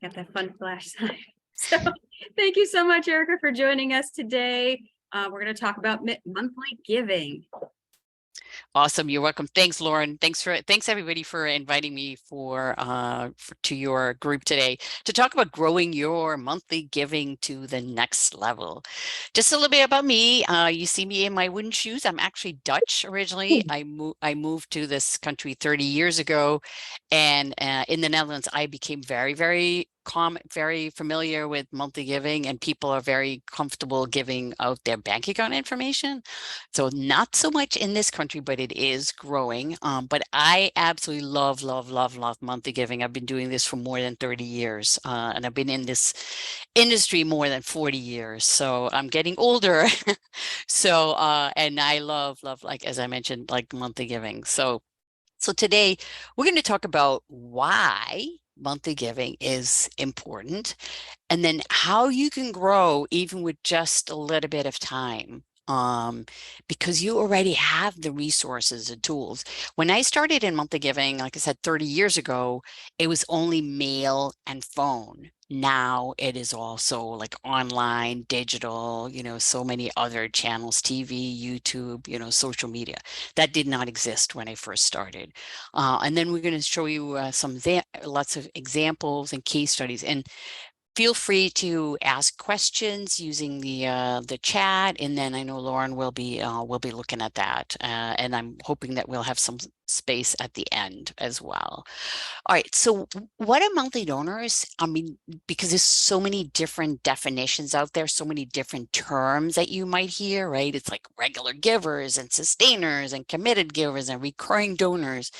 Got that fun flash sign. So thank you so much, Erica, for joining us today. We're going to talk about monthly giving. Awesome. You're welcome. Thanks, Lauren. Thanks everybody for inviting me to your group today to talk about growing your monthly giving to the next level. Just a little bit about me. You see me in my wooden shoes. I'm actually Dutch originally. I moved to this country 30 years ago, and in the Netherlands, I became very familiar with monthly giving, and people are very comfortable giving out their bank account information. So not so much in this country, but it is growing. But I absolutely love monthly giving. I've been doing this for more than 30 years, and I've been in this industry more than 40 years. So I'm getting older. So, and I love, like, as I mentioned, like monthly giving. So today we're going to talk about why monthly giving is important, and then how you can grow even with just a little bit of time. Because you already have the resources and tools. When I started in monthly giving, like I said, 30 years ago, it was only mail and phone. Now it is also like online, digital, so many other channels, TV, YouTube, social media. That did not exist when I first started. And then we're going to show you lots of examples and case studies. And feel free to ask questions using the chat, and then I know Lauren will be looking at that, and I'm hoping that we'll have some space at the end as well. All right, so what are monthly donors? I mean, because there's so many different definitions out there, so many different terms that you might hear, right? It's like regular givers and sustainers and committed givers and recurring donors,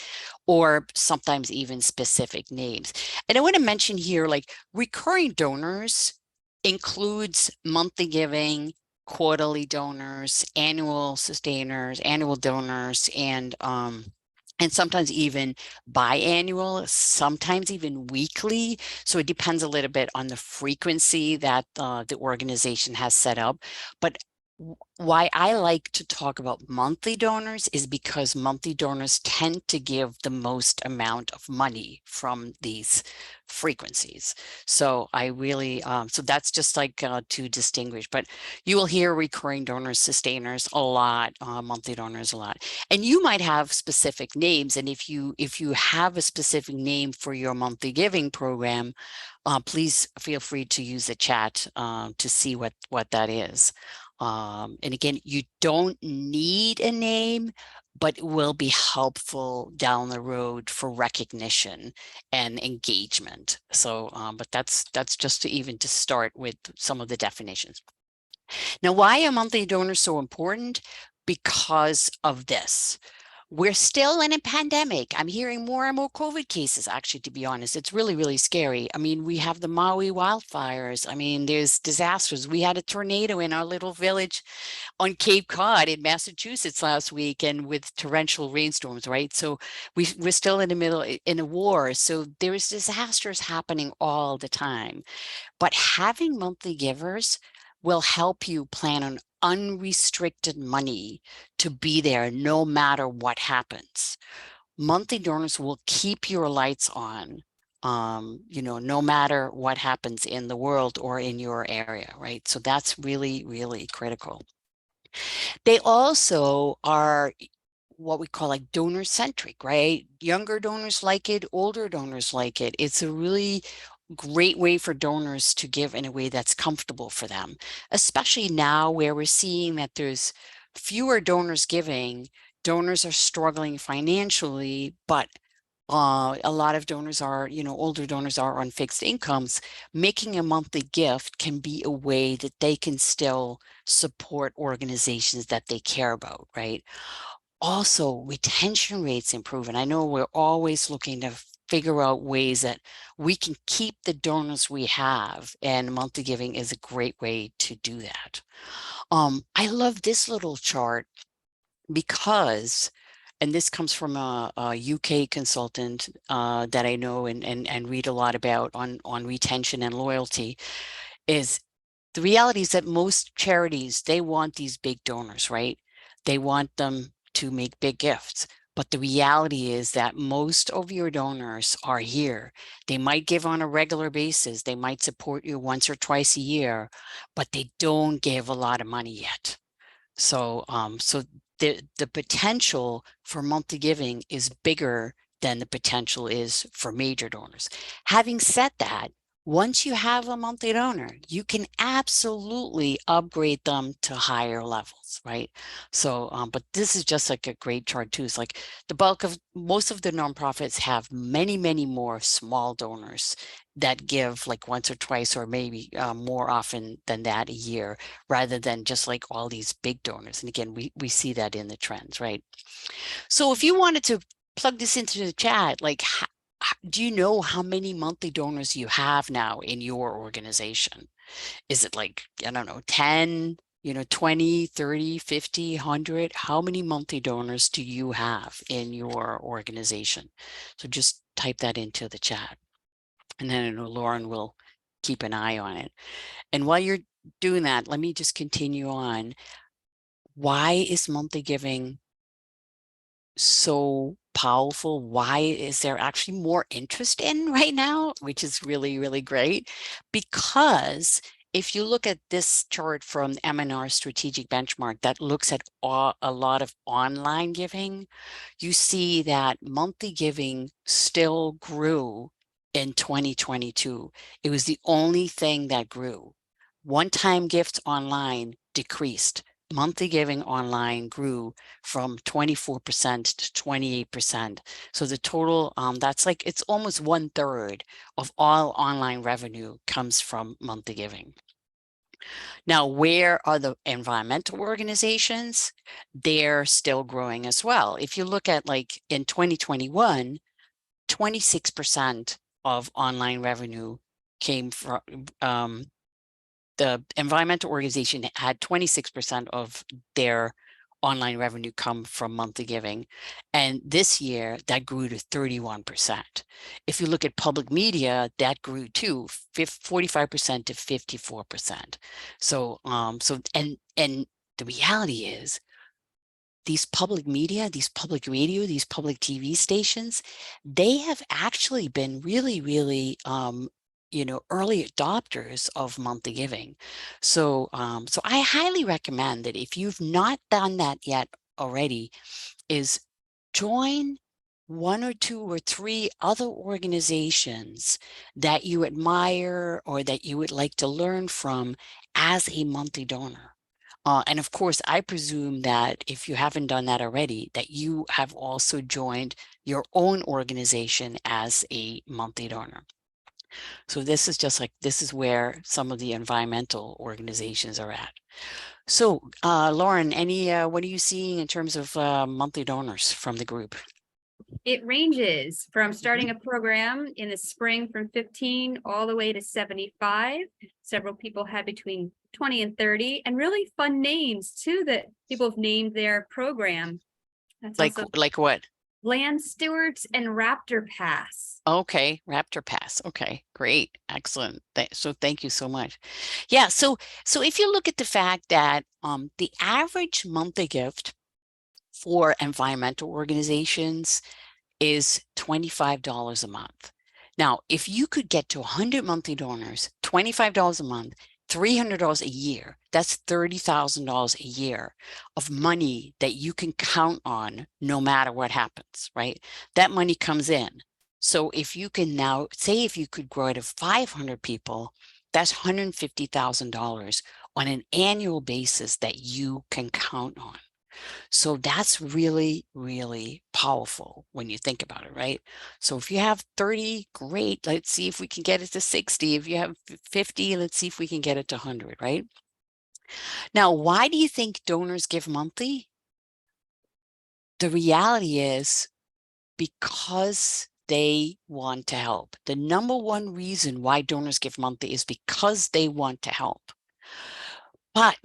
or sometimes even specific names. And I want to mention here, like, recurring donors includes monthly giving, quarterly donors, annual sustainers, annual donors, and sometimes even biannual, sometimes even weekly. So it depends a little bit on the frequency that the organization has set up. But why I like to talk about monthly donors is because monthly donors tend to give the most amount of money from these frequencies. So I really, so that's just like to distinguish, but you will hear recurring donors, sustainers a lot, monthly donors a lot. And you might have specific names. And if you have a specific name for your monthly giving program, please feel free to use the chat to see what that is. And again, you don't need a name, but it will be helpful down the road for recognition and engagement. So, but that's just to start with some of the definitions. Now, why are monthly donors so important? Because of this. We're still in a pandemic. I'm hearing more and more COVID cases, actually, to be honest. It's really, really scary. I mean, we have the Maui wildfires. I mean, there's disasters. We had a tornado in our little village on Cape Cod in Massachusetts last week, and with torrential rainstorms, right? So we're still in the middle in a war. So there's disasters happening all the time. But having monthly givers will help you plan on unrestricted money to be there no matter what happens. Monthly donors will keep your lights on, no matter what happens in the world or in your area, right? So that's really, really critical. They also are what we call like donor centric, right? Younger donors like it, older donors like it. It's a really great way for donors to give in a way that's comfortable for them, especially now where we're seeing that there's fewer donors giving. Donors are struggling financially, but a lot of donors are, older donors are on fixed incomes. Making a monthly gift can be a way that they can still support organizations that they care about, right? Also, retention rates improve. And I know we're always looking to figure out ways that we can keep the donors we have, and monthly giving is a great way to do that. I love this little chart because, and this comes from a UK consultant that I know and read a lot about on retention and loyalty, is the reality is that most charities, they want these big donors, right? They want them to make big gifts, But the reality is that most of your donors are here. They might give on a regular basis. They might support you once or twice a year, but they don't give a lot of money yet. So, so the potential for monthly giving is bigger than the potential is for major donors. Having said that, once you have a monthly donor, you can absolutely upgrade them to higher levels, right? So, but this is just like a great chart too. It's like the bulk of most of the nonprofits have many, many more small donors that give like once or twice or maybe more often than that a year, rather than just like all these big donors. And again, we see that in the trends, right? So if you wanted to plug this into the chat, like do you know how many monthly donors you have now in your organization? Is it like, I don't know, 10, 20, 30, 50, 100? How many monthly donors do you have in your organization? So just type that into the chat. And then I know Lauren will keep an eye on it. And while you're doing that, let me just continue on. Why is monthly giving so powerful? Why is there actually more interest in right now, which is really, really great? Because if you look at this chart from MNR Strategic Benchmark that looks at a lot of online giving, you see that monthly giving still grew in 2022. It was the only thing that grew. One-time gifts online decreased. Monthly giving online grew from 24% to 28%. So the total, that's like, it's almost 1/3 of all online revenue comes from monthly giving. Now, where are the environmental organizations? They're still growing as well. If you look at like in 2021, 26% of online revenue came from, the environmental organization had 26% of their online revenue come from monthly giving. And this year that grew to 31%. If you look at public media, that grew too, 45% to 54%. So, and the reality is these public media, these public radio, these public TV stations, they have actually been really, really, early adopters of monthly giving. So, so I highly recommend that if you've not done that yet already, is join one or two or three other organizations that you admire or that you would like to learn from as a monthly donor. And of course, I presume that if you haven't done that already, that you have also joined your own organization as a monthly donor. So this is just like, this is where some of the environmental organizations are at. So Lauren, what are you seeing in terms of monthly donors from the group? It ranges from starting a program in the spring from 15 all the way to 75. Several people had between 20 and 30, and really fun names too that people have named their program. That's like also like what? Land Stewards and Raptor Pass. Okay, Raptor Pass. Okay, great, excellent. So thank you so much. Yeah, so if you look at the fact that the average monthly gift for environmental organizations is $25 a month. Now, if you could get to 100 monthly donors, $25 a month, $300 a year, that's $30,000 a year of money that you can count on no matter what happens, right? That money comes in. So if you can now, say if you could grow it to 500 people, that's $150,000 on an annual basis that you can count on. So that's really, really powerful when you think about it, right? So if you have 30, great. Let's see if we can get it to 60. If you have 50, let's see if we can get it to 100, right? Now, why do you think donors give monthly? The reality is because they want to help. The number one reason why donors give monthly is because they want to help. But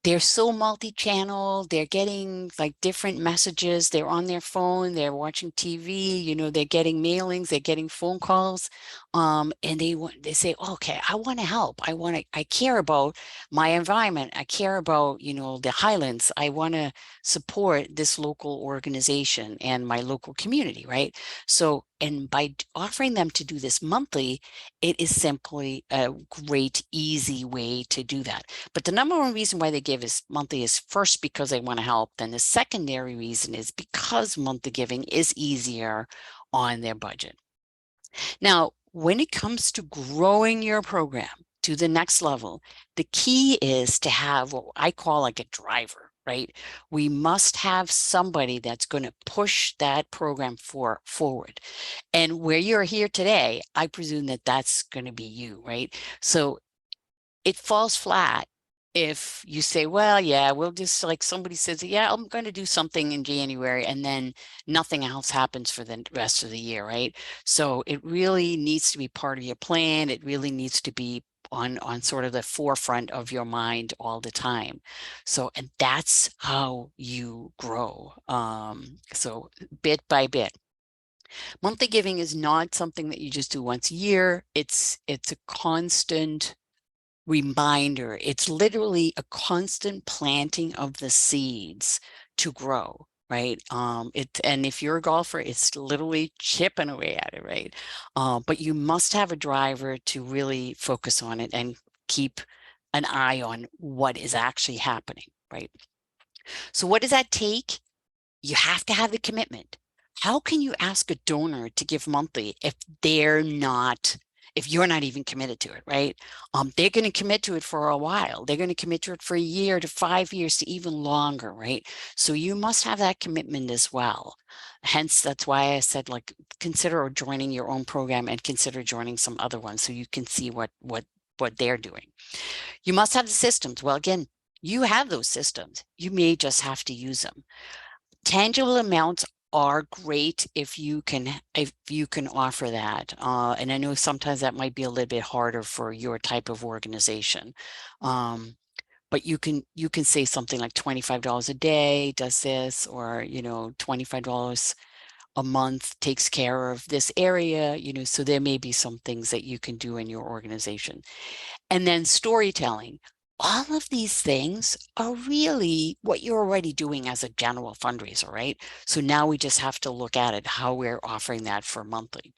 they're so multi-channel, they're getting like different messages, they're on their phone, they're watching TV, you know, they're getting mailings, they're getting phone calls. And they say, okay, I want to help. I care about my environment. I care about, you know, the Highlands. I want to support this local organization and my local community, right? So, and by offering them to do this monthly, it is simply a great, easy way to do that. But the number one reason why they give is monthly is first because they want to help. Then the secondary reason is because monthly giving is easier on their budget. Now, when it comes to growing your program to the next level, the key is to have what I call like a driver, right? We must have somebody that's going to push that program forward. And where you're here today, I presume that that's going to be you, right? So it falls flat if you say, well, yeah, we'll just like somebody says, yeah, I'm going to do something in January, and then nothing else happens for the rest of the year, right? So it really needs to be part of your plan. It really needs to be on sort of the forefront of your mind all the time. So, and that's how you grow. So bit by bit. Monthly giving is not something that you just do once a year. It's a constant reminder. It's literally a constant planting of the seeds to grow, right? And if you're a golfer, it's literally chipping away at it, right? But you must have a driver to really focus on it and keep an eye on what is actually happening, right? So what does that take? You have to have the commitment. How can you ask a donor to give monthly if you're not even committed to it, right? They're going to commit to it for a while. They're going to commit to it for a year to 5 years to even longer, right? So you must have that commitment as well. Hence, that's why I said, like, consider joining your own program and consider joining some other ones so you can see what they're doing. You must have the systems. Well, again, you have those systems. You may just have to use them. Tangible amounts are great if you can offer that. And I know sometimes that might be a little bit harder for your type of organization. But you can say something like $25 a day does this, or, you know, $25 a month takes care of this area, you know, so there may be some things that you can do in your organization. And then storytelling. All of these things are really what you're already doing as a general fundraiser, right? So now we just have to look at it, how we're offering that for monthly.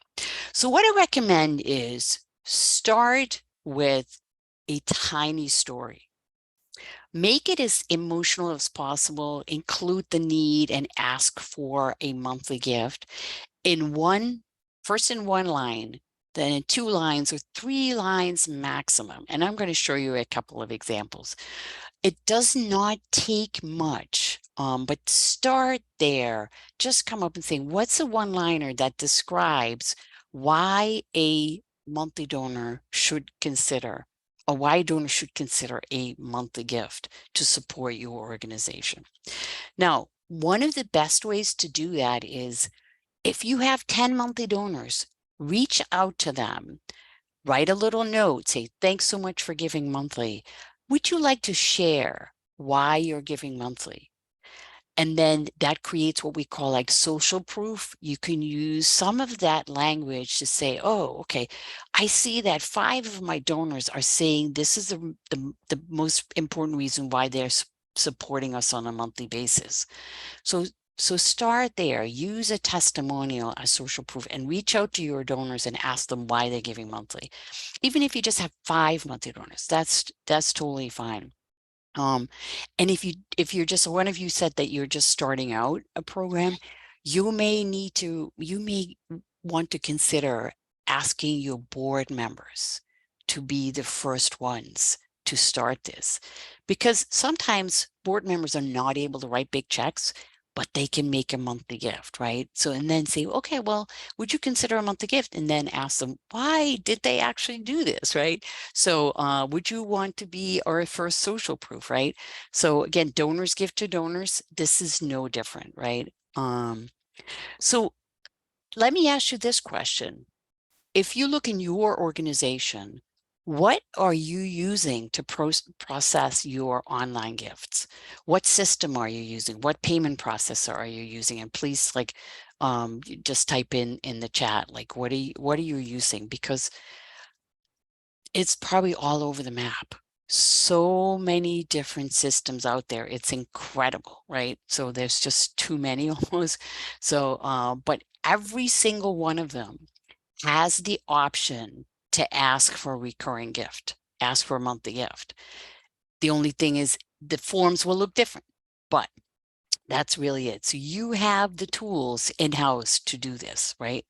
So what I recommend is start with a tiny story. Make it as emotional as possible, include the need and ask for a monthly gift first in one line, then in 2 lines or 3 lines maximum. And I'm going to show you a couple of examples. It does not take much, but start there. Just come up and say, what's a one-liner that describes why a monthly donor should consider, or why a donor should consider a monthly gift to support your organization. Now, one of the best ways to do that is if you have 10 monthly donors, reach out to them, write a little note, say, thanks so much for giving monthly. Would you like to share why you're giving monthly? And then that creates what we call like social proof. You can use some of that language to say, oh, okay, I see that 5 of my donors are saying this is the most important reason why they're supporting us on a monthly basis. So start there, use a testimonial as social proof, and reach out to your donors and ask them why they're giving monthly. Even if you just have 5 monthly donors, that's totally fine. And if you're just, one of you said that you're just starting out a program, you may want to consider asking your board members to be the first ones to start this, because sometimes board members are not able to write big checks, but they can make a monthly gift, right? So, and then say, okay, well, would you consider a monthly gift? And then ask them, why did they actually do this, right? So would you want to be our first social proof, right? So again, donors give to donors. This is no different, right? So let me ask you this question. If you look in your organization, What are you using to process your online gifts? What system are you using? What payment processor are you using? And please, like, you just type in the chat, like, what are you using? Because it's probably all over the map. So many different systems out there. It's incredible, right? So there's just too many almost. So, but every single one of them has the option to ask for a recurring gift, ask for a monthly gift. The only thing is the forms will look different, but that's really it. So you have the tools in-house to do this, right?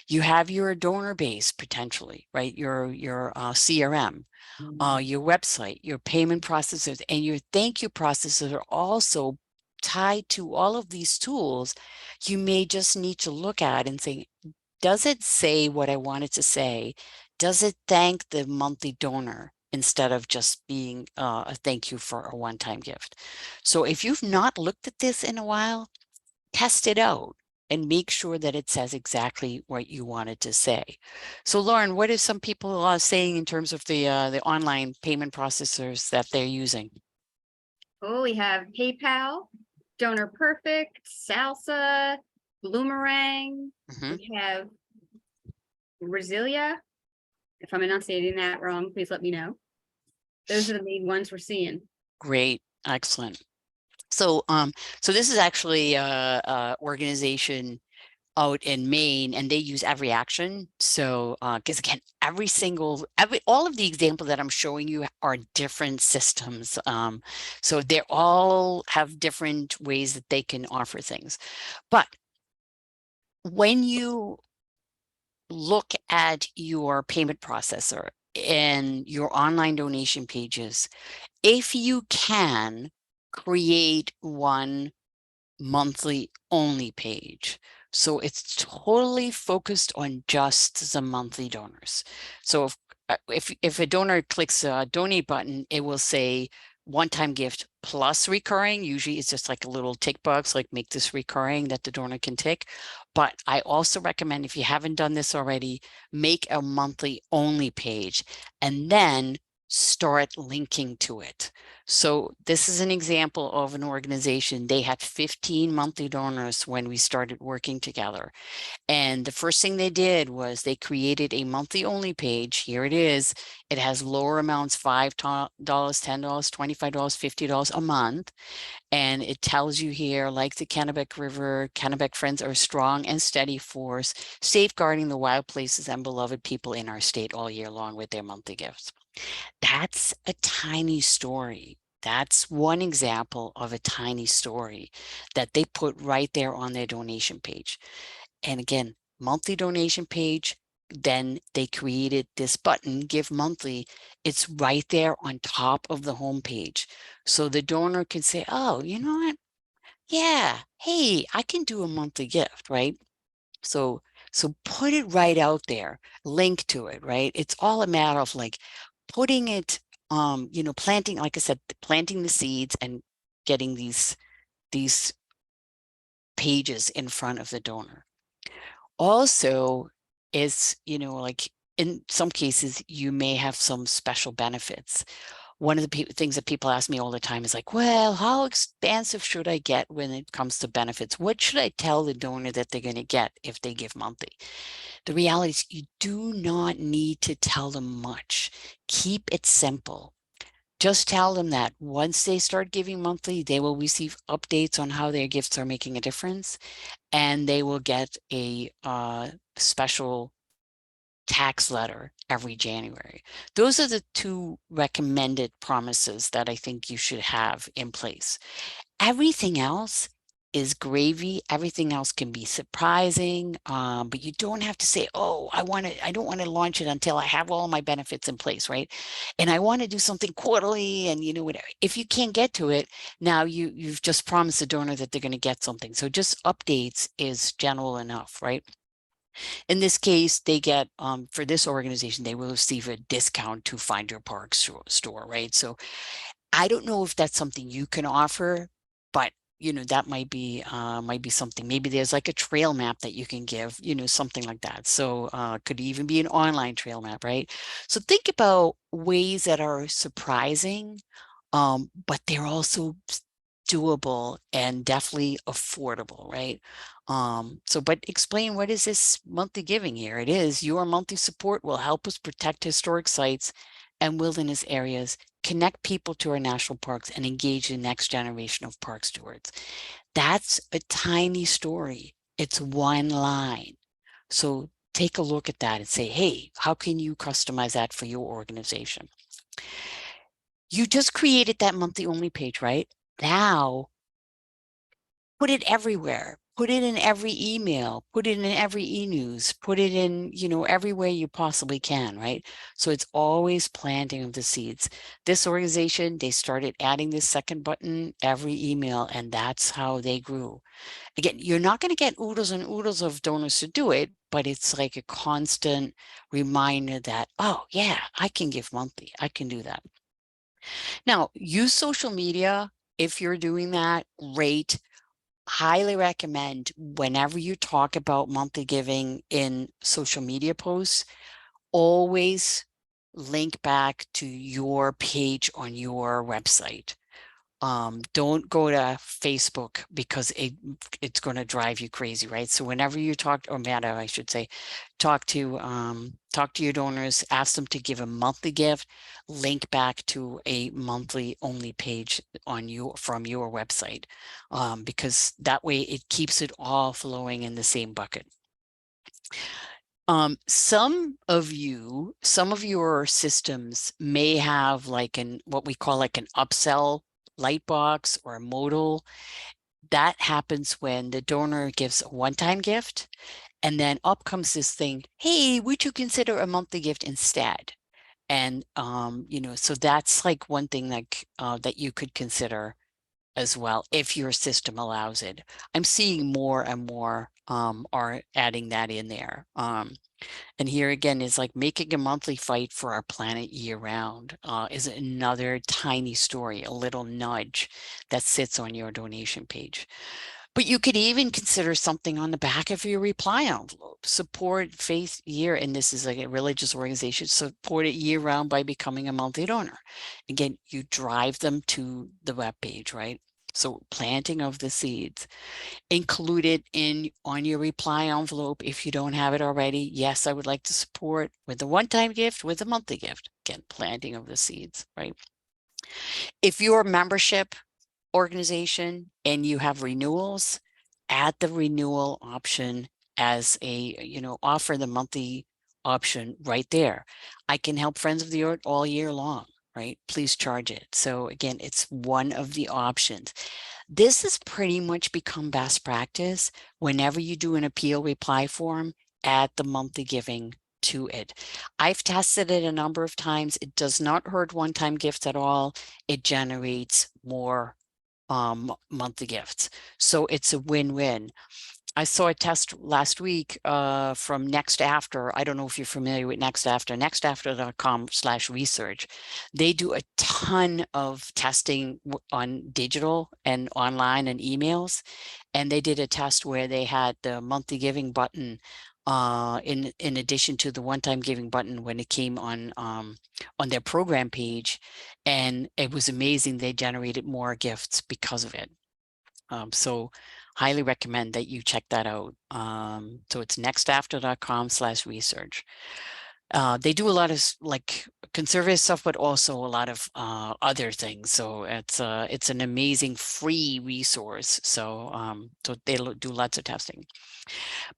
You have your donor base potentially, right? Your CRM, your website, your payment processors, and your thank you processors are also tied to all of these tools. You may just need to look at and say, does it say what I want it to say? Does it thank the monthly donor instead of just being a thank you for a one-time gift? So if you've not looked at this in a while, test it out and make sure that it says exactly what you want it to say. So Lauren, what are some people saying in terms of the online payment processors that they're using? Oh, we have PayPal, Donor Perfect, Salsa, Bloomerang. Mhm. We have Resilia. If I'm enunciating that wrong, please let me know. Those are the main ones we're seeing. Great, excellent. So so this is actually a organization out in Maine, and they use every action. So because again, all of the examples that I'm showing you are different systems. So they all have different ways that they can offer things. But when you look at your payment processor and your online donation pages, if you can create one monthly only page. So it's totally focused on just the monthly donors. So if a donor clicks a donate button, it will say one-time gift plus recurring. Usually it's just like a little tick box, like make this recurring that the donor can tick. But I also recommend, if you haven't done this already, make a monthly only page and then start linking to it. So this is an example of an organization. They had 15 monthly donors when we started working together. And the first thing they did was they created a monthly only page. Here it is. It has lower amounts, $5, $10, $25, $50 a month. And it tells you here, like the Kennebec River, Kennebec Friends are a strong and steady force, safeguarding the wild places and beloved people in our state all year long with their monthly gifts. That's a tiny story. That's one example of a tiny story that they put right there on their donation page. And again, monthly donation page, then they created this button, Give Monthly. It's right there on top of the homepage. So the donor can say, oh, you know what? Yeah, hey, I can do a monthly gift, right? So put it right out there, link to it, right? It's all a matter of like putting it, planting, like I said, planting the seeds and getting these pages in front of the donor. Also is, like in some cases, you may have some special benefits. One of the things that people ask me all the time is like, well, how expansive should I get when it comes to benefits? What should I tell the donor that they're going to get if they give monthly? The reality is you do not need to tell them much. Keep it simple. Just tell them that once they start giving monthly, they will receive updates on how their gifts are making a difference, and they will get a special tax letter every January. Those are the two recommended promises that I think you should have in place. Everything else is gravy. Everything else can be surprising, but you don't have to say, oh, I don't want to launch it until I have all my benefits in place, right? And I want to do something quarterly and whatever. If you can't get to it, now you've just promised the donor that they're going to get something. So just updates is general enough, right? In this case, they get, for this organization, they will receive a discount to Find Your Park store, right? So I don't know if that's something you can offer, but that might be something. Maybe there's like a trail map that you can give, something like that. So could even be an online trail map, right? So think about ways that are surprising, but they're also doable and definitely affordable, right? But explain, what is this monthly giving here? It is your monthly support will help us protect historic sites and wilderness areas, connect people to our national parks, and engage the next generation of park stewards. That's a tiny story. It's one line. So take a look at that and say, hey, how can you customize that for your organization? You just created that monthly only page, right? Now, put it everywhere. Put it in every email, put it in every e-news, put it in, every way you possibly can, right? So it's always planting of the seeds. This organization, they started adding this second button every email, and that's how they grew. Again, you're not going to get oodles and oodles of donors to do it, but it's like a constant reminder that, oh yeah, I can give monthly. I can do that. Now, use social media. If you're doing that, great. Highly recommend whenever you talk about monthly giving in social media posts, always link back to your page on your website. Don't go to Facebook because it's going to drive you crazy, right? So whenever you talk, or Meta, I should say, talk to your donors, ask them to give a monthly gift, link back to a monthly only page from your website, because that way it keeps it all flowing in the same bucket. Some of your systems may have like what we call like an upsell light box or a modal. That happens when the donor gives a one-time gift, and then up comes this thing, hey, would you consider a monthly gift instead? And so that's like one thing that you could consider as well, if your system allows it. I'm seeing more and more are adding that in there. And here again is like making a monthly fight for our planet year round is another tiny story, a little nudge that sits on your donation page. But you could even consider something on the back of your reply envelope. Support faith year, and this is like a religious organization, support it year round by becoming a monthly donor. Again, you drive them to the web page, right? So planting of the seeds. Include it on your reply envelope if you don't have it already. Yes, I would like to support with a one-time gift, with a monthly gift. Again, planting of the seeds, right? If you're a membership organization and you have renewals, add the renewal option as offer the monthly option right there. I can help Friends of the Earth all year long, right? Please charge it. So again, it's one of the options. This has pretty much become best practice. Whenever you do an appeal reply form, add the monthly giving to it. I've tested it a number of times. It does not hurt one-time gifts at all. It generates more monthly gifts. So it's a win-win. I saw a test last week from Next After. I don't know if you're familiar with Next After, nextafter.com/research. They do a ton of testing on digital and online and emails. And they did a test where they had the monthly giving button in addition to the one-time giving button when it came on their program page. And it was amazing. They generated more gifts because of it. So highly recommend that you check that out. So it's nextafter.com/research. They do a lot of like conservative stuff, but also a lot of other things. So it's an amazing free resource. So so they do lots of testing.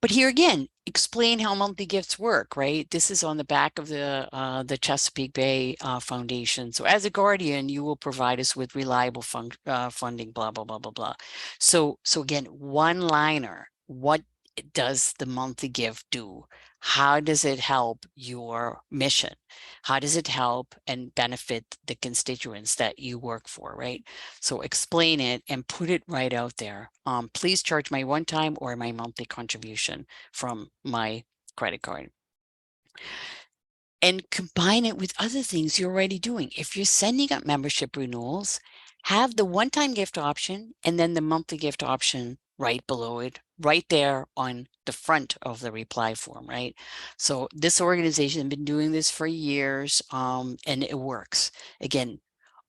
But here again, explain how monthly gifts work, right? This is on the back of the Chesapeake Bay Foundation. So as a guardian, you will provide us with reliable funding, blah, blah, blah, blah, blah. So again, one-liner, what does the monthly gift do? How does it help your mission? How does it help and benefit the constituents that you work for, right? So explain it and put it right out there. Please charge my one-time or my monthly contribution from my credit card. And combine it with other things you're already doing. If you're sending out membership renewals, have the one-time gift option and then the monthly gift option right below it, right there on the front of the reply form, right? So this organization has been doing this for years, and it works. Again,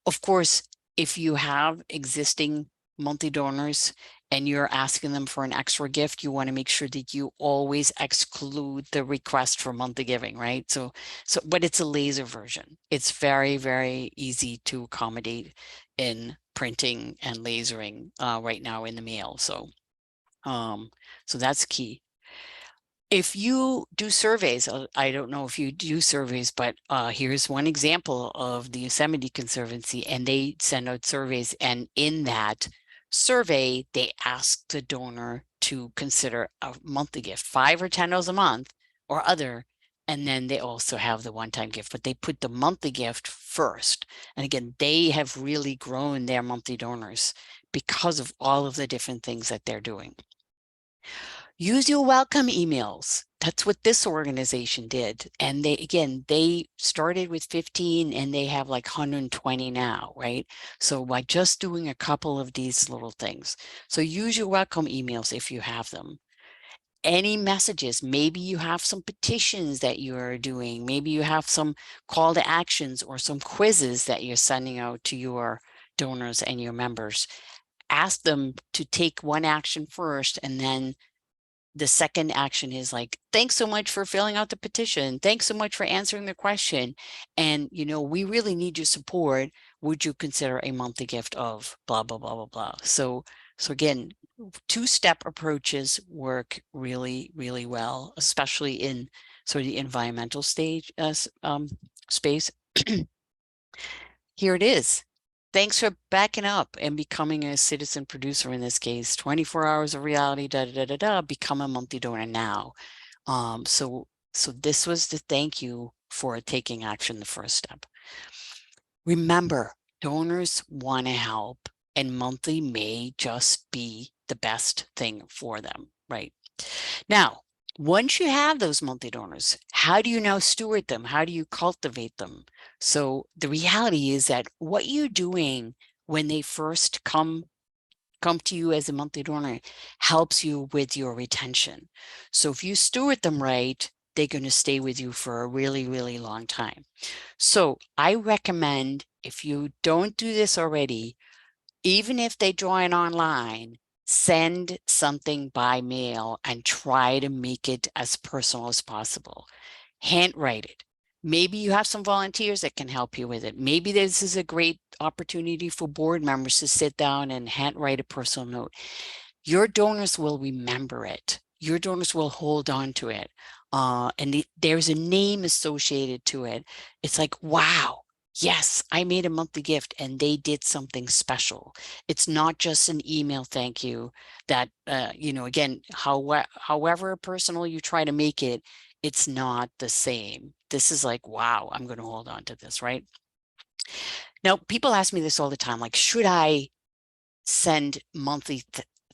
of course, if you have existing monthly donors and you're asking them for an extra gift, you want to make sure that you always exclude the request for monthly giving, right? But it's a laser version. It's very, very easy to accommodate in printing and lasering right now in the mail. So that's key. If you do surveys, I don't know if you do surveys, but here's one example of the Yosemite Conservancy, and they send out surveys, and in that survey, they ask the donor to consider a monthly gift, $5 or $10 a month or other, and then they also have the one-time gift, but they put the monthly gift first. And again, they have really grown their monthly donors because of all of the different things that they're doing. Use your welcome emails. That's what this organization did. And they started with 15 and they have like 120 now, right? So by just doing a couple of these little things. So use your welcome emails if you have them. Any messages, maybe you have some petitions that you're doing. Maybe you have some call to actions or some quizzes that you're sending out to your donors and your members. Ask them to take one action first, and then the second action is like, thanks so much for filling out the petition. Thanks so much for answering the question. And, we really need your support. Would you consider a monthly gift of blah, blah, blah, blah, blah. So again, two-step approaches work really, really well, especially in sort of the environmental stage space. Here it is. Thanks for backing up and becoming a citizen producer in this case. 24 hours of reality, become a monthly donor now. So this was the thank you for taking action, the first step. Remember, donors want to help, and monthly may just be the best thing for them, right? Now, once you have those monthly donors, how do you now steward them? How do you cultivate them? So the reality is that what you're doing when they first come to you as a monthly donor helps you with your retention. So if you steward them right, they're going to stay with you for a really, really long time. So I recommend, if you don't do this already, even if they join online, send something by mail and try to make it as personal as possible. Handwrite it. Maybe you have some volunteers that can help you with it. Maybe this is a great opportunity for board members to sit down and handwrite a personal note. Your donors will remember it. Your donors will hold on to it. And there's a name associated to it. It's like, wow, yes, I made a monthly gift and they did something special. It's not just an email thank you that, again, however personal you try to make it, it's not the same. This is like, wow, I'm going to hold on to this, right? Now, people ask me this all the time, like, should I send monthly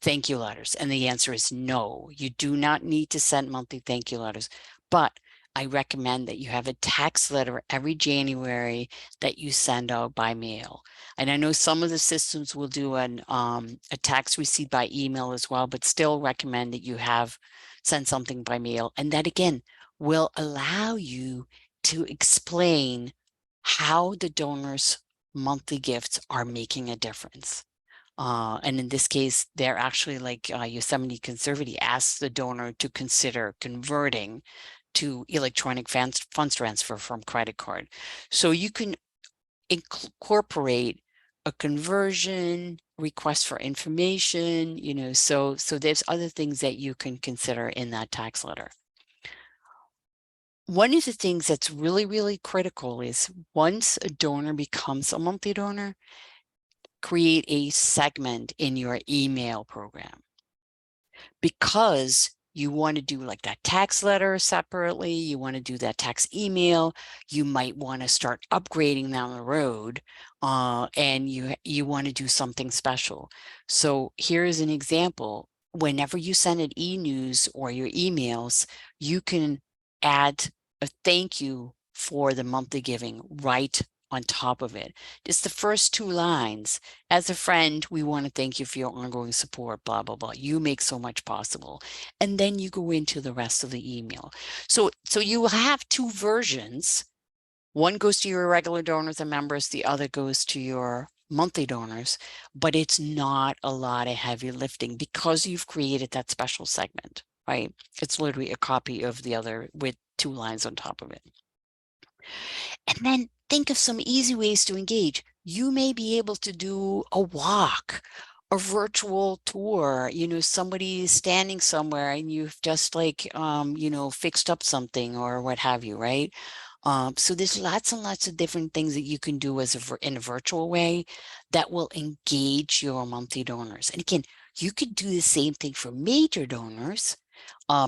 thank you letters? And the answer is no, you do not need to send monthly thank you letters, but I recommend that you have a tax letter every January that you send out by mail. And I know some of the systems will do a tax receipt by email as well, but still recommend that you send something by mail. And that again will allow you to explain how the donors' monthly gifts are making a difference. And in this case, they're actually like Yosemite Conservancy asks the donor to consider converting to electronic funds transfer from credit card. So you can incorporate a conversion, request for information, so there's other things that you can consider in that tax letter. One of the things that's really, really critical is once a donor becomes a monthly donor, create a segment in your email program, because you want to do like that tax letter separately. You want to do that tax email. You might want to start upgrading down the road, and you want to do something special. So here's an example. Whenever you send an e-news or your emails, you can add a thank you for the monthly giving right on top of it. It's the first two lines. As a friend, we want to thank you for your ongoing support, blah, blah, blah. You make so much possible. And then you go into the rest of the email. So you will have two versions. One goes to your regular donors and members, the other goes to your monthly donors, but it's not a lot of heavy lifting because you've created that special segment, right? It's literally a copy of the other with two lines on top of it. And then think of some easy ways to engage. You may be able to do a walk, a virtual tour, you know, somebody is standing somewhere and you've just like, you know, fixed up something or what have you, right? So there's lots and lots of different things that you can do as in a virtual way that will engage your monthly donors. And again, you could do the same thing for major donors.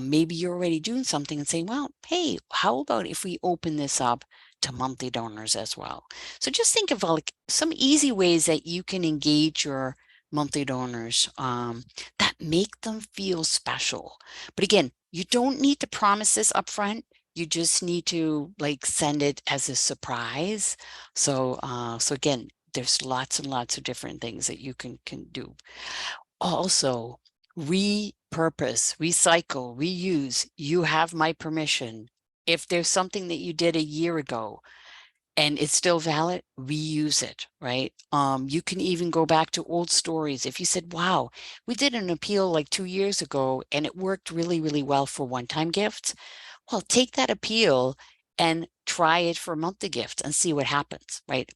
Maybe you're already doing something and saying, well, hey, how about if we open this up to monthly donors as well? So just think of like some easy ways that you can engage your monthly donors that make them feel special. But again, you don't need to promise this upfront. You just need to like send it as a surprise. So so again, there's lots and lots of different things that you can do. Also, repurpose, recycle, reuse. You have my permission. If there's something that you did a year ago and it's still valid, reuse it, right? You can even go back to old stories. If you said, wow, we did an appeal like 2 years ago and it worked really, really well for one-time gifts. Well, take that appeal and try it for monthly gifts and see what happens, right?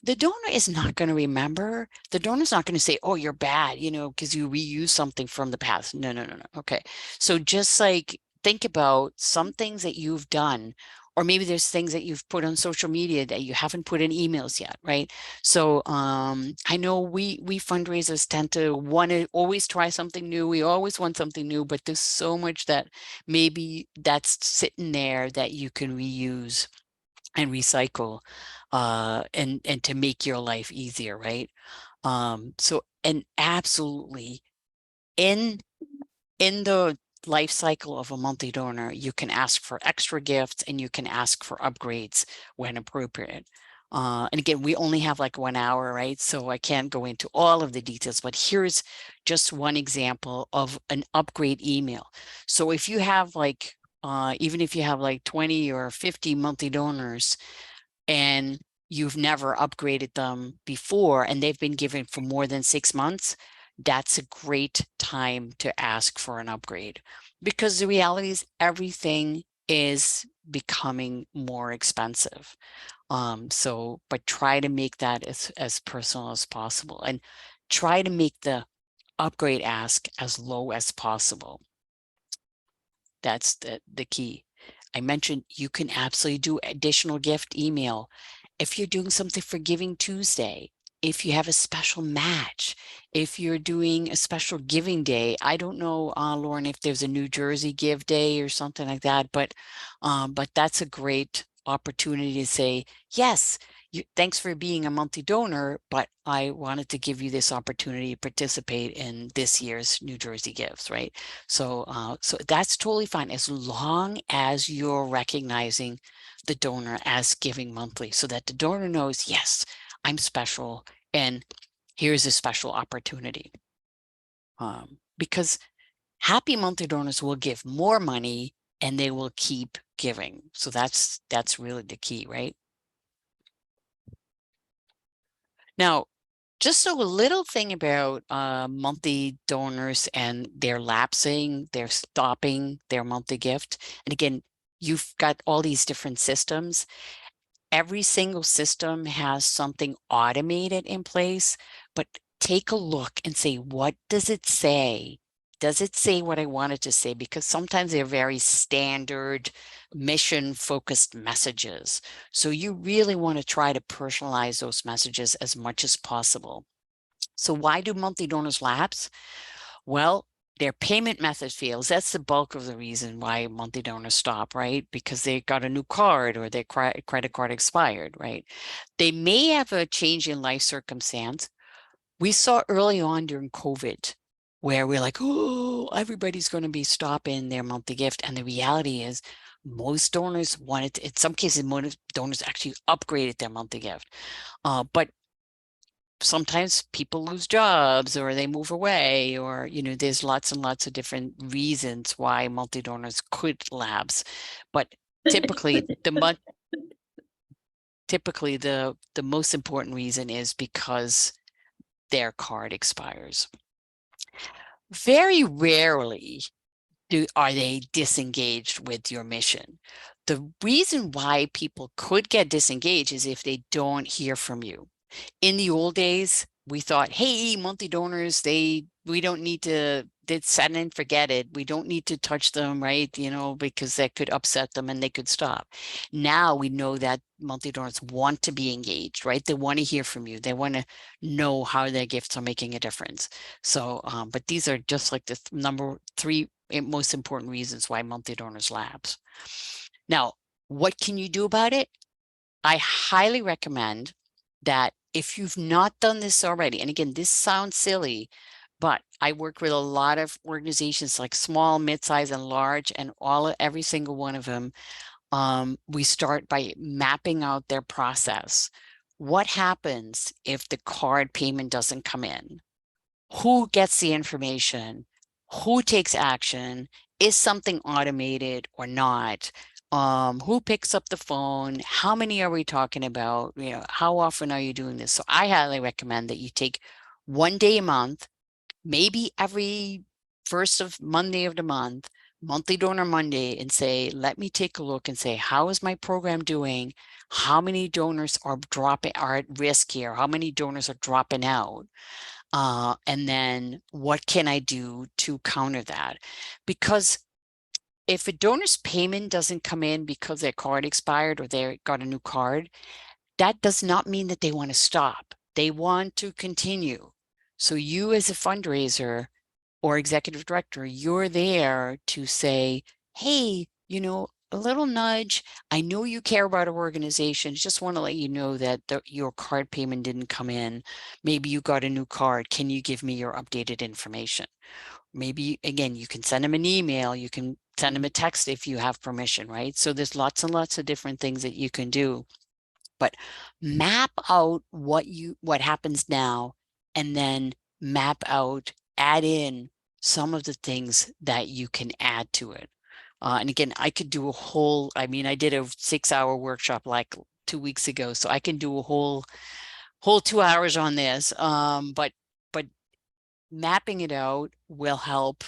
The donor is not going to remember. The donor's not going to say, oh, you're bad, you know, because you reuse something from the past. No, no, no, no. Okay. So just like think about some things that you've done, or maybe there's things that you've put on social media that you haven't put in emails yet, right? So I know we fundraisers tend to want to always try something new. We always want something new, but there's so much that maybe that's sitting there that you can reuse and recycle and to make your life easier, right? So and absolutely in the life cycle of a monthly donor, you can ask for extra gifts and you can ask for upgrades when appropriate. And again, we only have like 1 hour, right? So I can't go into all of the details, but here's just one example of an upgrade email. So if you have like, even if you have like 20 or 50 monthly donors and you've never upgraded them before and they've been given for more than 6 months, that's a great time to ask for an upgrade, because the reality is everything is becoming more expensive. So, but try to make that as personal as possible and try to make the upgrade ask as low as possible. That's the key. I mentioned you can absolutely do additional gift email. If you're doing something for Giving Tuesday, if you have a special match, if you're doing a special giving day. I don't know, Lauren, if there's a New Jersey Give Day or something like that, but that's a great opportunity to say, yes, thanks for being a monthly donor, but I wanted to give you this opportunity to participate in this year's New Jersey Gives, right? So, so that's totally fine as long as you're recognizing the donor as giving monthly so that the donor knows, yes, I'm special and here's a special opportunity. Because happy monthly donors will give more money and they will keep giving. So that's really the key, right? Now, just a little thing about monthly donors and they're lapsing, they're stopping their monthly gift. And again, you've got all these different systems. Every single system has something automated in place, but take a look and say, what does it say? Does it say what I wanted to say? Because sometimes they're very standard mission-focused messages. So you really want to try to personalize those messages as much as possible. So why do monthly donors lapse? Well, their payment method fails. That's the bulk of the reason why monthly donors stop, right? Because they got a new card or their credit card expired, right? They may have a change in life circumstance. We saw early on during COVID where we're like, oh, everybody's going to be stopping their monthly gift. And the reality is Most donors wanted to, in some cases, most donors actually upgraded their monthly gift. But sometimes people lose jobs or they move away, or, you know, there's lots and lots of different reasons why monthly donors could lapse. But typically the most important reason is because their card expires. Very rarely are they disengaged with your mission. The reason why people could get disengaged is if they don't hear from you. In the old days, we thought, hey, monthly donors, we don't need to, they set and forget it. We don't need to touch them, right? You know, because that could upset them and they could stop. Now we know that monthly donors want to be engaged, right? They want to hear from you. They want to know how their gifts are making a difference. So, but these are just like the number 3 most important reasons why monthly donors lapse. Now, what can you do about it? I highly recommend that if you've not done this already, and again, this sounds silly, but I work with a lot of organizations like small, mid-size, and large, and every single one of them, we start by mapping out their process. What happens if the card payment doesn't come in? Who gets the information? Who takes action? Is something automated or not? Who picks up the phone? How many are we talking about? You know, how often are you doing this? So I highly recommend that you take 1 day a month, maybe every first of Monday of the month, monthly donor Monday, and say, let me take a look and say, how is my program doing? How many donors are at risk here? How many donors are dropping out? And then what can I do to counter that? Because if a donor's payment doesn't come in because their card expired or they got a new card, that does not mean that they want to stop. They want to continue. So you as a fundraiser or executive director, you're there to say, hey, you know, a little nudge. I know you care about our organization. Just want to let you know that your card payment didn't come in. Maybe you got a new card. Can you give me your updated information? Maybe, again, you can send them an email. You can send them a text if you have permission, right? So there's lots and lots of different things that you can do. But map out what happens now, and then map out, add in some of the things that you can add to it. And again, I could do a whole, I mean, I did a 6-hour workshop like 2 weeks ago, so I can do a whole 2 hours on this. But mapping it out will help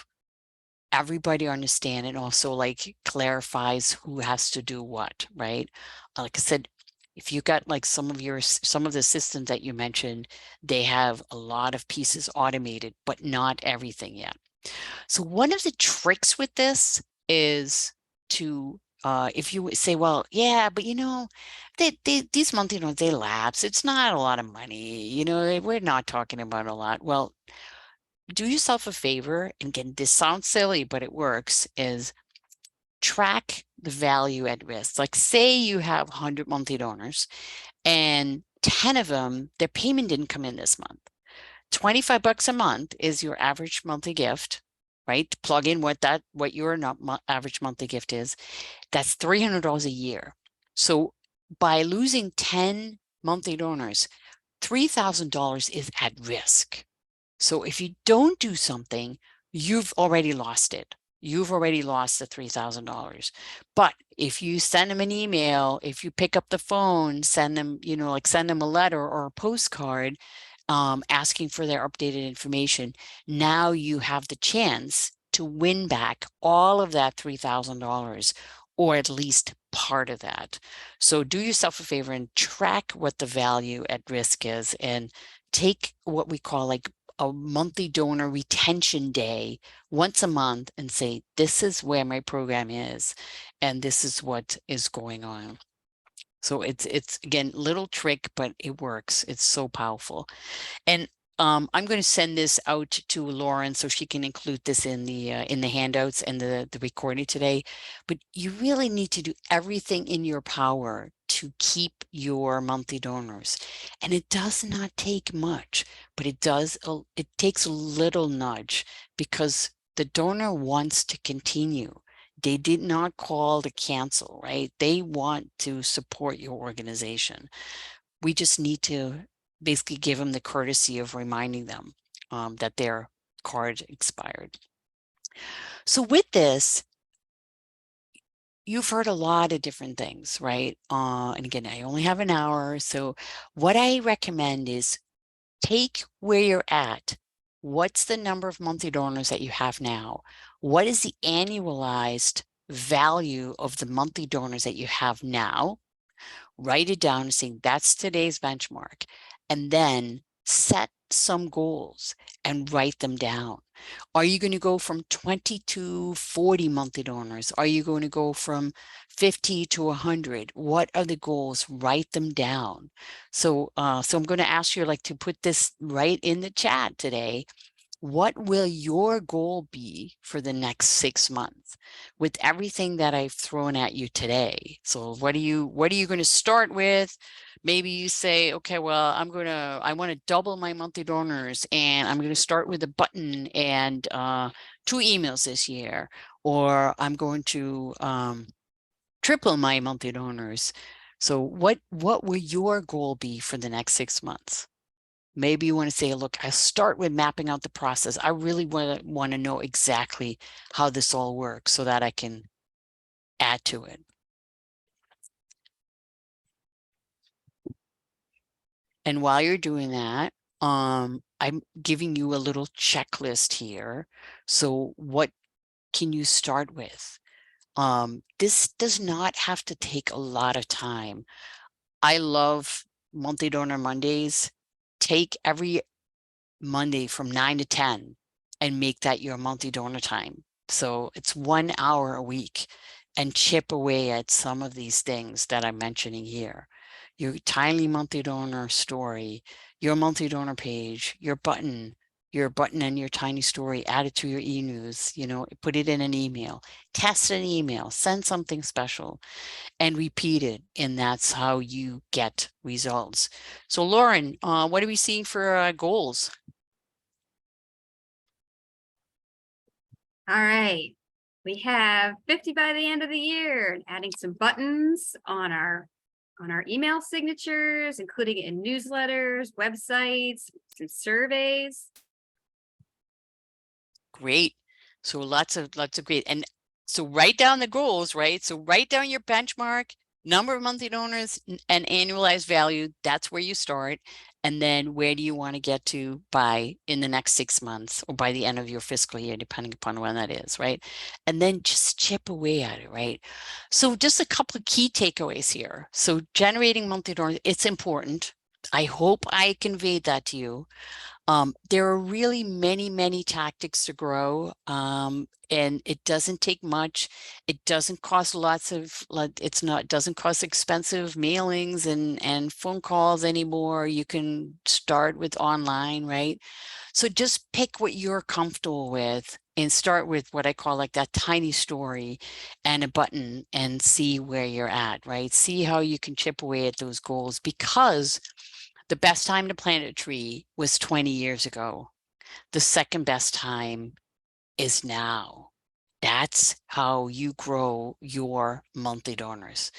everybody understand, and also like clarifies who has to do what, right? Like I said, if you got like some of the systems that you mentioned, they have a lot of pieces automated, but not everything yet. So one of the tricks with this is to, if you say, well, yeah, but you know, these monthly ones, they lapse. It's not a lot of money. You know, we're not talking about a lot. Well, do yourself a favor, and again, this sounds silly, but it works, is track the value at risk. Like say you have 100 monthly donors and 10 of them, their payment didn't come in this month. $25 a month is your average monthly gift, right? Plug in what your average monthly gift is. That's $300 a year. So by losing 10 monthly donors, $3,000 is at risk. So if you don't do something, you've already lost it. You've already lost the $3,000. But if you send them an email, if you pick up the phone, send them, you know, like send them a letter or a postcard, asking for their updated information, now you have the chance to win back all of that $3,000, or at least part of that. So do yourself a favor and track what the value at risk is, and take what we call like a monthly donor retention day once a month and say, this is where my program is, and this is what is going on. So it's again, little trick, but it works. It's so powerful. And I'm going to send this out to Lauren so she can include this in the handouts and the recording today. But you really need to do everything in your power to keep your monthly donors. And it does not take much, but it takes a little nudge, because the donor wants to continue. They did not call to cancel, right? They want to support your organization. We just need to basically give them the courtesy of reminding them that their card expired. So with this, you've heard a lot of different things, right? And again, I only have an hour. So what I recommend is take where you're at. What's the number of monthly donors that you have now? What is the annualized value of the monthly donors that you have now? Write it down and saying that's today's benchmark. And then set some goals and write them down. Are you going to go from 20 to 40 monthly donors? Are you going to go from 50 to 100? What are the goals? Write them down. So I'm going to ask you to put this right in the chat today. What will your goal be for the next 6 months with everything that I've thrown at you today? So what are you going to start with? Maybe you say, okay, well, I want to double my monthly donors, and I'm going to start with a button and 2 emails this year, or I'm going to triple my monthly donors. So what will your goal be for the next 6 months? Maybe you want to say, look, I start with mapping out the process. I really want to know exactly how this all works so that I can add to it. And while you're doing that, I'm giving you a little checklist here. So what can you start with? This does not have to take a lot of time. I love monthly donor Mondays. Take every Monday from 9 to 10 and make that your monthly donor time. So it's 1 hour a week, and chip away at some of these things that I'm mentioning here. Your tiny monthly donor story, your monthly donor page, your button and your tiny story, add it to your e-news, put it in an email, test an email, send something special, and repeat it. And that's how you get results. So Lauren, what are we seeing for goals? All right. We have 50 by the end of the year, and adding some buttons on our email signatures, including it in newsletters, websites, some surveys. Great. So lots of great. And so write down the goals, right? So write down your benchmark, number of monthly donors, and annualized value. That's where you start. And then where do you want to get to by in the next 6 months or by the end of your fiscal year, depending upon when that is, right? And then just chip away at it, right? So just a couple of key takeaways here. So generating monthly donors, it's important. I hope I conveyed that to you. There are really many tactics to grow, and it doesn't take much. It doesn't cost doesn't cost expensive mailings and phone calls anymore. You can start with online, right? So just pick what you're comfortable with and start with what I call that tiny story and a button and see where you're at, right? See how you can chip away at those goals, because the best time to plant a tree was 20 years ago. The second best time is now. That's how you grow your monthly donors.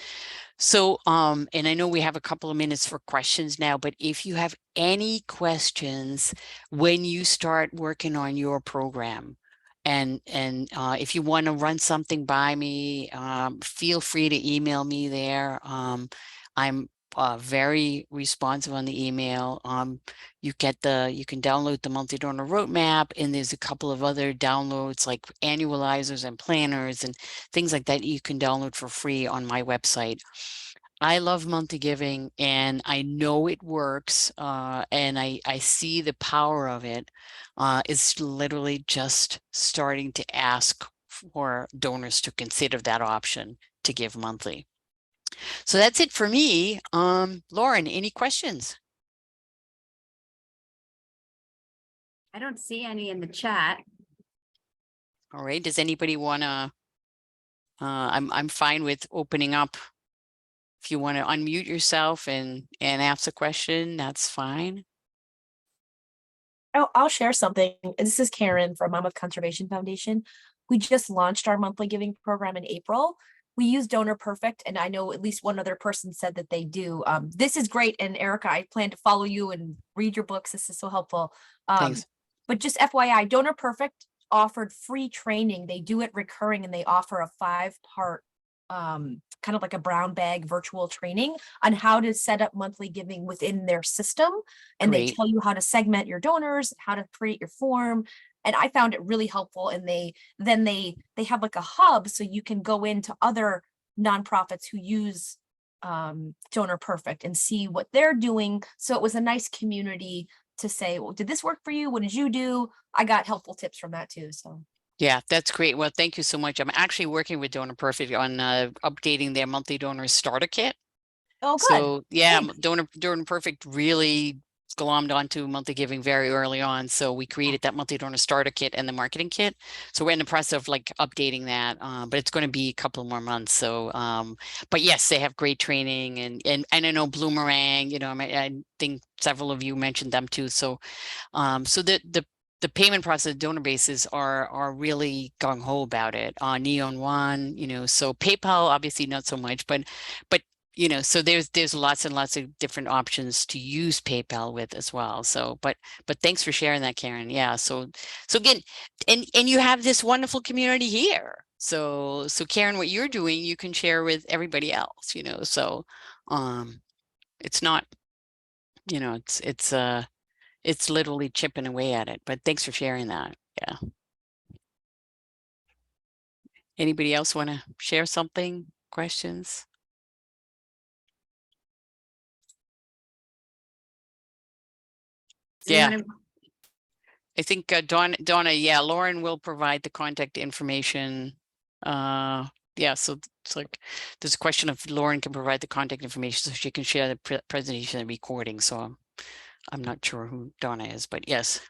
So, and I know we have a couple of minutes for questions now, but if you have any questions when you start working on your program, and if you want to run something by me, feel free to email me there. I'm very responsive on the email. You can download the monthly donor roadmap, and there's a couple of other downloads like annualizers and planners and things like that you can download for free on my website. I love monthly giving, and I know it works, and I see the power of it. It's literally just starting to ask for donors to consider that option to give monthly. So that's it for me. Lauren, any questions? I don't see any in the chat. All right. Does anybody want to? I'm fine with opening up. If you want to unmute yourself and ask a question, that's fine. I'll share something. This is Karen from Mammoth Conservation Foundation. we just launched our monthly giving program in April. We use Donor Perfect, and I know at least one other person said that they do. This is great, and Erica, I plan to follow you and read your books. This is so helpful. Thanks. But just FYI, Donor Perfect offered free training. They do it recurring, and they offer a 5-part kind of like a brown bag virtual training on how to set up monthly giving within their system. And Great. they tell you how to segment your donors, how to create your form. And I found it really helpful. And they have like a hub, so you can go into other nonprofits who use Donor Perfect and see what they're doing. So it was a nice community to say, well, did this work for you? What did you do? I got helpful tips from that too. So yeah, that's great. Well, thank you so much. I'm actually working with Donor Perfect on updating their monthly donor starter kit. oh, good. So yeah, Thanks. Donor Perfect really glommed onto monthly giving very early on. So we created that monthly donor starter kit and the marketing kit. So we're in the process of like updating that, but it's going to be a couple more months. So, but yes, they have great training, and I know Bloomerang, you know, I think several of you mentioned them too. So, so the payment process donor bases are really gung-ho about it. Neon One, you know, so PayPal obviously not so much, but you know, so there's lots and lots of different options to use PayPal with as well. So, but thanks for sharing that, Karen. Yeah. So again, and you have this wonderful community here. So Karen, what you're doing, you can share with everybody else, you know. So it's not, you know, it's literally chipping away at it. But thanks for sharing that. Yeah. Anybody else want to share something? Questions? Yeah. Anyone I think Donna, yeah, Lauren will provide the contact information. Yeah, so it's like there's a question of Lauren can provide the contact information so she can share the presentation and recording. So I'm not sure who Donna is, but yes.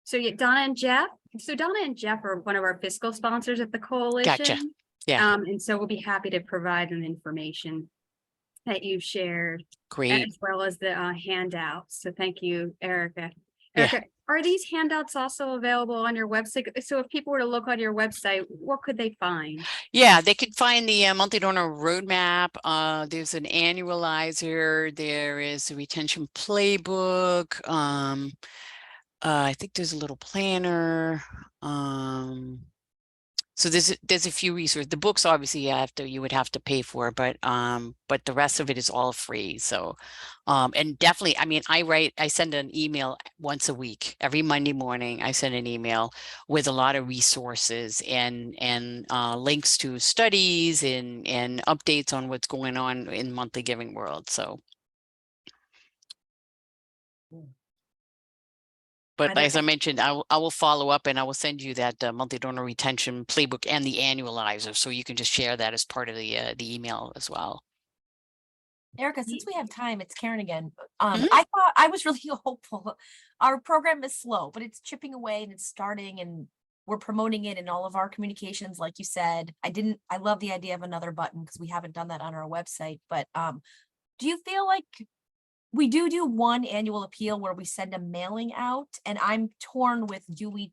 So yeah, Donna and Jeff. So Donna and Jeff are one of our fiscal sponsors at the coalition. Gotcha. Yeah. And so we'll be happy to provide them information that you've shared, Great. as well as the handouts. So thank you, Erica. Yeah. Erica, are these handouts also available on your website? So if people were to look on your website, what could they find? Yeah, they could find the monthly donor roadmap. There's an annualizer. There is a retention playbook. I think there's a little planner. So there's a few resources. The books obviously you would have to pay for, but the rest of it is all free. So and definitely, I mean, I send an email once a week. Every Monday morning I send an email with a lot of resources and links to studies and updates on what's going on in monthly giving world. So but as I mentioned, I will follow up and I will send you that monthly donor retention playbook and the annualizer, so you can just share that as part of the email as well. Erica, since we have time, it's Karen again. Mhm. I thought I was really hopeful. Our program is slow, but it's chipping away and it's starting, and we're promoting it in all of our communications. Like you said, I love the idea of another button because we haven't done that on our website. But do you feel like we do one annual appeal where we send a mailing out, and I'm torn with, do we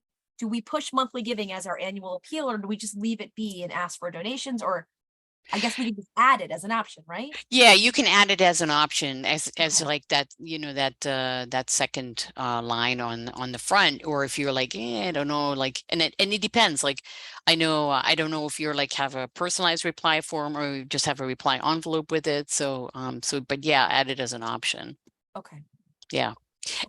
push monthly giving as our annual appeal, or do we just leave it be and ask for donations? Or I guess we can just add it as an option, right? Yeah, you can add it as an option as Okay. like that, you know, that second line on the front, or if you're like, I don't know, like, and it depends. Like, I don't know if you're like have a personalized reply form or you just have a reply envelope with it. So but yeah, add it as an option. Okay. Yeah.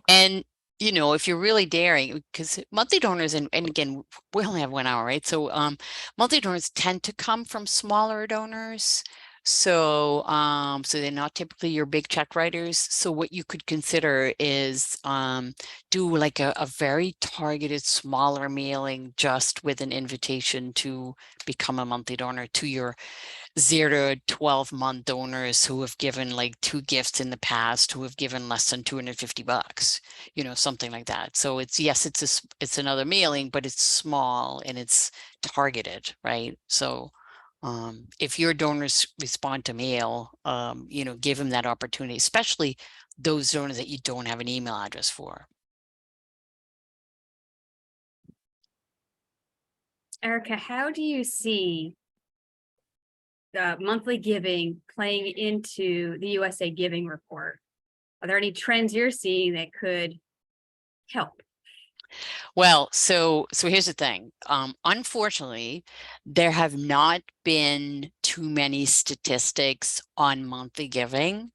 And you know, if you're really daring, because monthly donors, and again, we only have 1 hour, right? So monthly donors tend to come from smaller donors. So so they're not typically your big check writers. So what you could consider is do like a very targeted smaller mailing just with an invitation to become a monthly donor to your 0 to 12-month donors who have given like 2 gifts in the past, who have given less than $250, you know, something like that. So it's, yes, it's another mailing, but it's small and it's targeted, right? So if your donors respond to mail, you know, give them that opportunity, especially those donors that you don't have an email address for. Erica, how do you see the monthly giving playing into the USA Giving Report? Are there any trends you're seeing that could help? Well, so here's the thing. Unfortunately, there have not been too many statistics on monthly giving.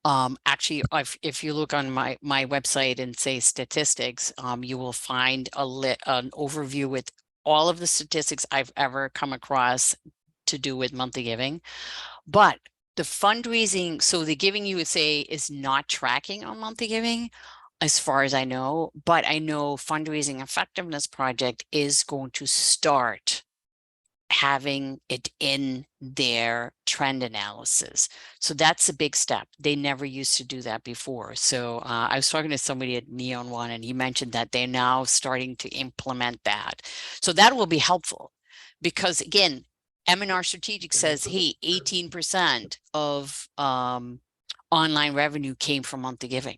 Actually, if you look on my website and say statistics, you will find an overview with all of the statistics I've ever come across to do with monthly giving. But the fundraising, so the Giving USA is not tracking on monthly giving, as far as I know, but I know Fundraising Effectiveness Project is going to start having it in their trend analysis. So that's a big step. They never used to do that before. So I was talking to somebody at Neon One, and he mentioned that they're now starting to implement that. So that will be helpful because, again, M&R Strategic says, hey, 18% of online revenue came from monthly giving.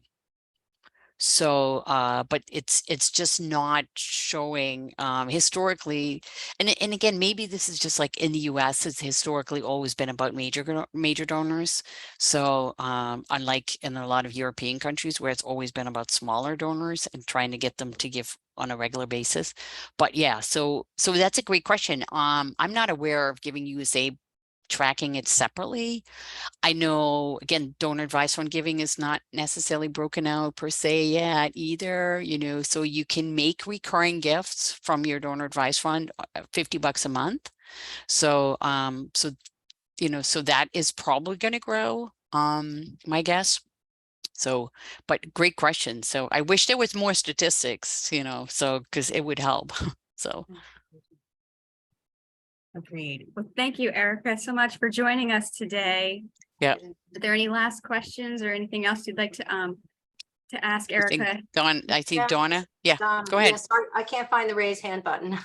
So, but it's just not showing historically, and again, maybe this is just like in the US, it's historically always been about major donors. So, unlike in a lot of European countries where it's always been about smaller donors and trying to get them to give on a regular basis. But yeah, so that's a great question. I'm not aware of Giving USA tracking it separately. I know, again, donor advice fund giving is not necessarily broken out per se yet either, so you can make recurring gifts from your donor advice fund, $50 a month. So, so that is probably going to grow, my guess. So, but great question. So I wish there was more statistics, so, because it would help. So. Agreed. Well, thank you, Erica, so much for joining us today. Yeah. Are there any last questions or anything else you'd like to ask Erica? I think Yeah. Donna. Yeah, go ahead. Yeah, sorry, I can't find the raise hand button.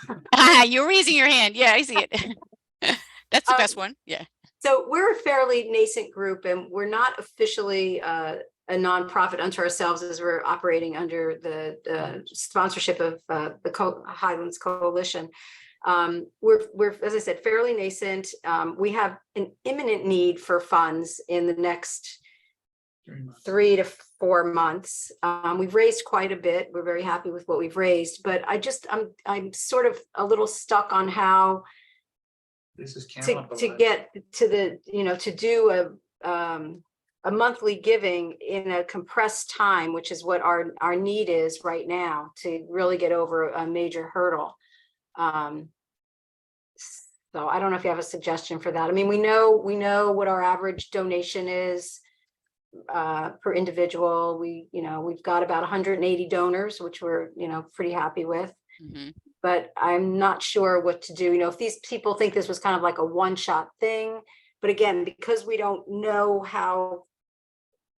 You're raising your hand. Yeah, I see it. That's the best one. Yeah. So we're a fairly nascent group, and we're not officially a nonprofit unto ourselves, as we're operating under the sponsorship of the Highlands Coalition. We're, as I said, fairly nascent. We have an imminent need for funds in the next 3 to 4 months. We've raised quite a bit. We're very happy with what we've raised, but I'm sort of a little stuck on how to get to the, to do a monthly giving in a compressed time, which is what our need is right now to really get over a major hurdle. So I don't know if you have a suggestion for that. I mean, we know what our average donation is per individual. We've got about 180 donors, which we're, pretty happy with. Mm-hmm. But I'm not sure what to do. If these people think this was kind of like a one-shot thing, but again, because we don't know how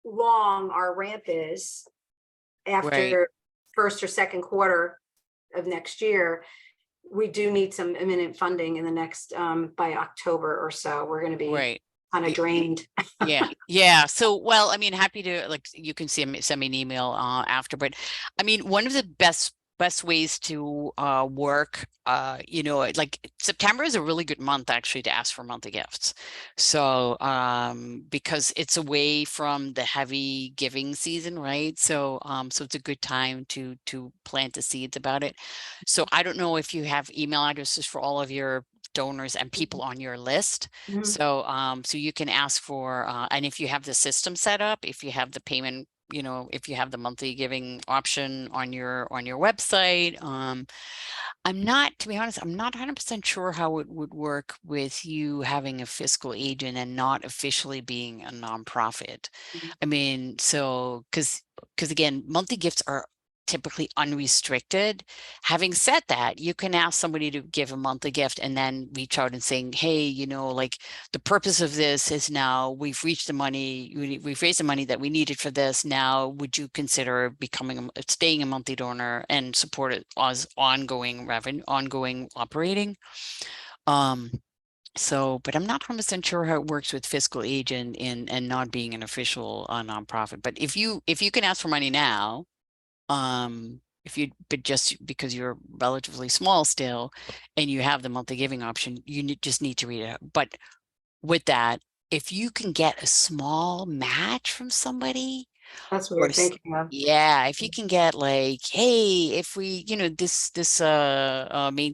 long our ramp is after first or second quarter of next year, we do need some imminent funding in the next by October or so. We're going to be kind of drained. Yeah. So, well, I mean, happy to, you can send me an email after, but I mean, one of the best ways to work, September is a really good month actually to ask for monthly gifts. So because it's away from the heavy giving season, right? So so it's a good time to plant the seeds about it. So I don't know if you have email addresses for all of your donors and people on your list. Mm-hmm. So so you can ask for and if you have the system set up, if you have the payment, if you have the monthly giving option on your website. I'm not, to be honest, I'm not 100% sure how it would work with you having a fiscal agent and not officially being a nonprofit. Mm-hmm. I mean, so because again, monthly gifts are typically unrestricted. Having said that, you can ask somebody to give a monthly gift and then reach out and saying, hey, the purpose of this is now we've reached the money, we've raised the money that we needed for this. Now, would you consider staying a monthly donor and support it as ongoing revenue, ongoing operating? So, but I'm not 100% sure how it works with fiscal agent and not being an official nonprofit. But if you can ask for money now, but just because you're relatively small still and you have the monthly giving option, just need to read it out. But with that, if you can get a small match from somebody, That's what or we're thinking of. yeah, if you can get like, hey, if we, this main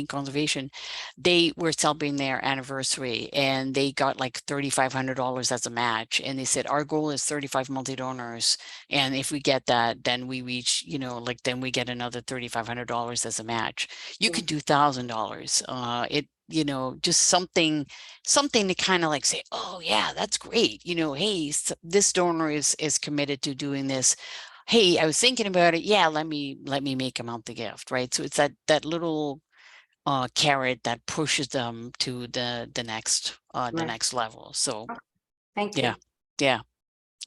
conservation, they were celebrating their anniversary and they got like $3,500 as a match, and they said our goal is 35 monthly donors, and if we get that, then we reach, like then we get another $3,500 as a match. You Yeah. could do $1,000. Just something to kind of like say, oh yeah, that's great. Hey, this donor is committed to doing this. Hey, I was thinking about it. Yeah, let me make a monthly gift, right? So it's that little carrot that pushes them to the next Right. next level. So Thank you. yeah.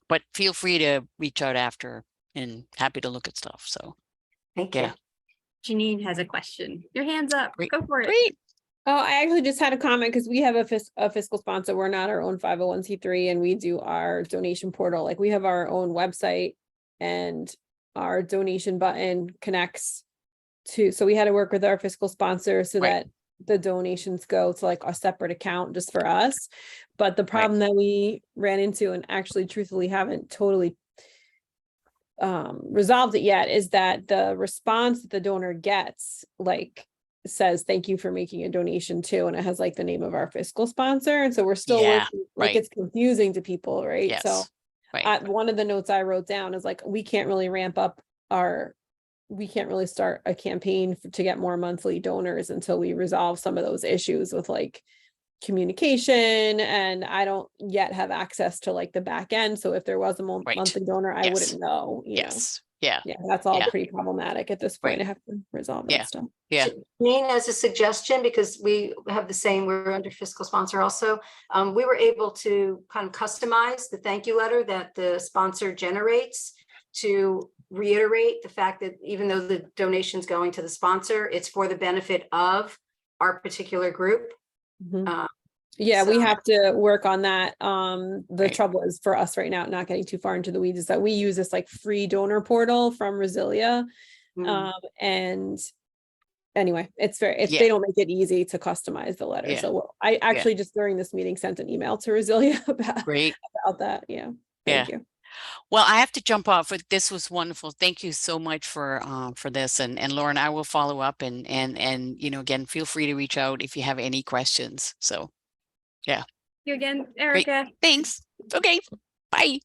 But feel free to reach out after, and happy to look at stuff. So Thank yeah. you. Janine has a question. Your hand's up. Great. Go for it. Great. Oh, I actually just had a comment because we have a fiscal sponsor. We're not our own 501c3, and we do our donation portal. Like, we have our own website, and our donation button connects to, so we had to work with our fiscal sponsor so Right. that the donations go to like a separate account just for us. But the problem that we ran into, and actually truthfully haven't totally resolved it yet, is that the response that the donor gets, like, says thank you for making a donation too, and it has like the name of our fiscal sponsor, and so we're still working, like, right. it's confusing to people, right? Yes. So Right. one of the notes I wrote down is like, we can't really start a campaign to get more monthly donors until we resolve some of those issues with like communication, and I don't yet have access to like the back end, so if there was a Right. monthly donor, I Yes. wouldn't know, Yes. Yeah. yeah, that's all Yeah. pretty problematic at this point. Right. I have to resolve Yeah. that stuff. Yeah. Janine, as a suggestion, because we have the same, we're under fiscal sponsor also, we were able to kind of customize the thank you letter that the sponsor generates to reiterate the fact that even though the donation's going to the sponsor, it's for the benefit of our particular group. Mhm. Yeah, we so- have to work on that. The Right. trouble is for us right now, not getting too far into the weeds, is that we use this like free donor portal from Resilia. Mm. And anyway, Yeah. they don't make it easy to customize the letter. Yeah. So I actually just during this meeting sent an email to Resilia Great. about that. Yeah. Thank you. Well, I have to jump off, but this was wonderful. Thank you so much for this. And Lauren, I will follow up, and again, feel free to reach out if you have any questions. So yeah. You again, Erica. Thanks. Okay. Bye.